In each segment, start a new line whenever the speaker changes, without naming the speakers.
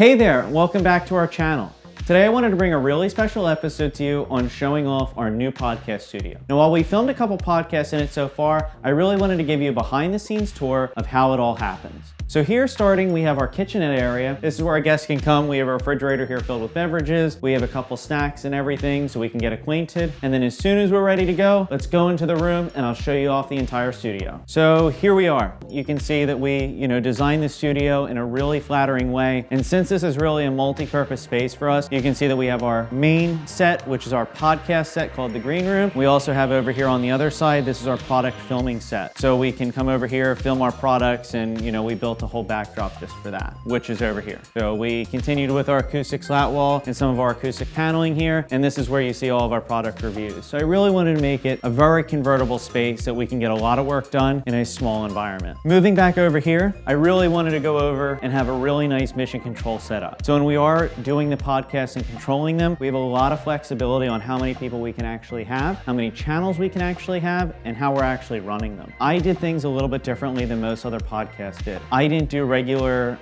Hey there, welcome back to our channel. Today I wanted to bring a really special episode to you on showing off our new podcast studio. Now while we filmed a couple podcasts in it so far, I really wanted to give you a behind the scenes tour of how it all happens. So here starting, we have our kitchenette area. This is where our guests can come. We have a refrigerator here filled with beverages. We have a couple snacks and everything so we can get acquainted. And then as soon as we're ready to go, let's go into the room and I'll show you off the entire studio. So here we are. You can see that we, designed the studio in a really flattering way. And since this is really a multi-purpose space for us, you can see that we have our main set, which is our podcast set called the green room. We also have over here on the other side, this is our product filming set. So we can come over here, film our products, and we built a whole backdrop just for that, which is over here. So we continued with our acoustic slat wall and some of our acoustic paneling here, and this is where you see all of our product reviews. So I really wanted to make it a very convertible space that we can get a lot of work done in a small environment. Moving back over here, I really wanted to go over and have a really nice mission control setup. So when we are doing the podcast and controlling them, we have a lot of flexibility on how many people we can actually have, how many channels we can actually have, and how we're actually running them. I did things a little bit differently than most other podcasts did. I didn't do regular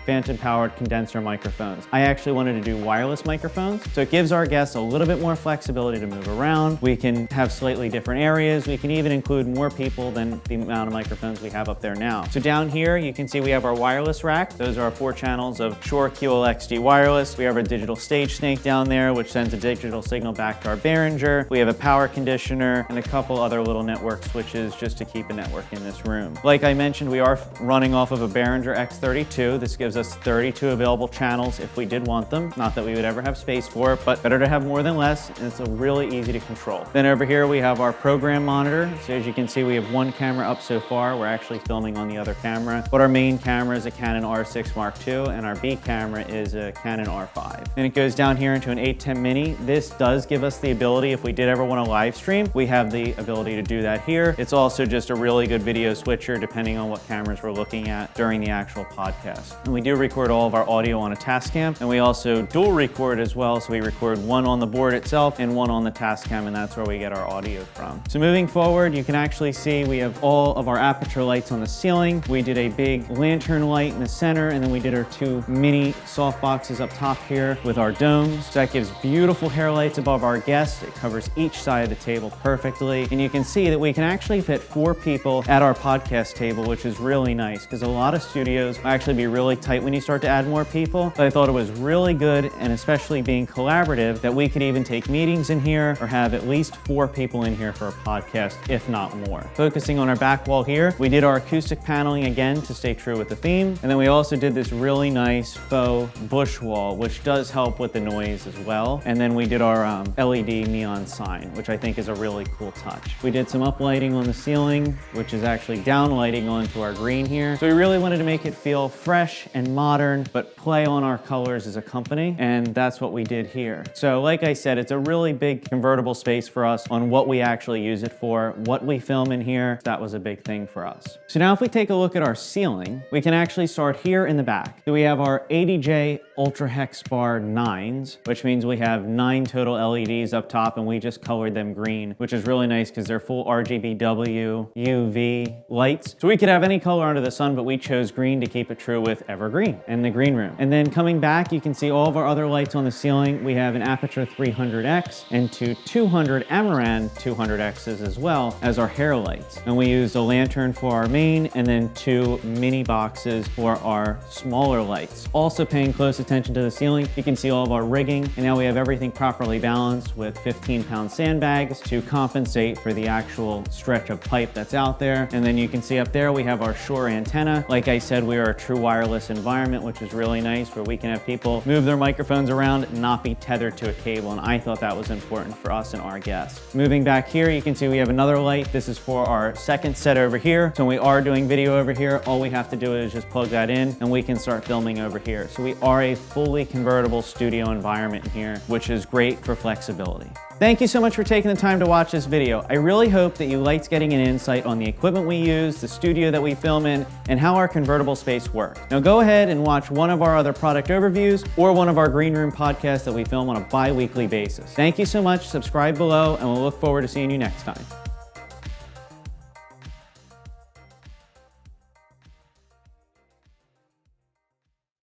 phantom powered condenser microphones. I actually wanted to do wireless microphones. So it gives our guests a little bit more flexibility to move around. We can have slightly different areas. We can even include more people than the amount of microphones we have up there now. So down here, you can see we have our wireless rack. Those are our 4 channels of Shure QLXD wireless. We have a digital stage snake down there, which sends a digital signal back to our Behringer. We have a power conditioner and a couple other little network switches just to keep a network in this room. Like I mentioned, we are running off of a Behringer X32. This gives us 32 available channels if we did want them. Not that we would ever have space for it, but better to have more than less, and it's really easy to control. Then over here we have our program monitor. So as you can see, we have 1 camera up so far. We're actually filming on the other camera, but our main camera is a Canon R6 Mark II, and our B camera is a Canon R5. Then it goes down here into an 810 mini. This does give us the ability, if we did ever want to live stream, we have the ability to do that here. It's also just a really good video switcher depending on what cameras we're looking at during the actual podcast. And we do record all of our audio on a Tascam, and we also dual record as well. So we record one on the board itself and one on the Tascam, and that's where we get our audio from. So moving forward, you can actually see we have all of our aperture lights on the ceiling. We did a big lantern light in the center, and then we did our 2 mini soft boxes up top here with our domes. So that gives beautiful hair lights above our guests. It covers each side of the table perfectly. And you can see that we can actually fit 4 people at our podcast table, which is really nice because a lot of studios actually be really tight when you start to add more people. But I thought it was really good, and especially being collaborative, that we could even take meetings in here or have at least 4 people in here for a podcast, if not more. Focusing on our back wall here, we did our acoustic paneling again to stay true with the theme. And then we also did this really nice faux bush wall, which does help with the noise as well. And then we did our LED neon sign, which I think is a really cool touch. We did some uplighting on the ceiling, which is actually downlighting onto our green here. So we really wanted to make it feel fresh and modern, but play on our colors as a company, and that's what we did here. So like I said, it's a really big convertible space for us on what we actually use it for, what we film in here. That was a big thing for us. So now if we take a look at our ceiling, we can actually start here in the back. So we have our ADJ Ultra Hex Bar 9s, which means we have 9 total LEDs up top, and we just colored them green, which is really nice because they're full RGBW UV lights. So we could have any color under the sun, but we chose green to keep it true with evergreen in the green room. And then coming back, you can see all of our other lights on the ceiling. We have an Aperture 300X and 2 200 Amaran 200Xs as well as our hair lights. And we used a lantern for our main and then 2 mini boxes for our smaller lights. Also paying close attention to the ceiling, you can see all of our rigging, and now we have everything properly balanced with 15-pound sandbags to compensate for the actual stretch of pipe that's out there. And then you can see up there we have our Shure antenna. Like I said, we are a true wireless environment, which is really nice, where we can have people move their microphones around and not be tethered to a cable, and I thought that was important for us and our guests. Moving back here, you can see we have another light. This is for our second set over here. So when we are doing video over here, all we have to do is just plug that in and we can start filming over here. So we are a fully convertible studio environment here, which is great for flexibility. Thank you so much for taking the time to watch this video. I really hope that you liked getting an insight on the equipment we use, the studio that we film in, and how our convertible space works. Now go ahead and watch one of our other product overviews or one of our Green Room podcasts that we film on a bi-weekly basis. Thank you so much, subscribe below, and we'll look forward to seeing you next time.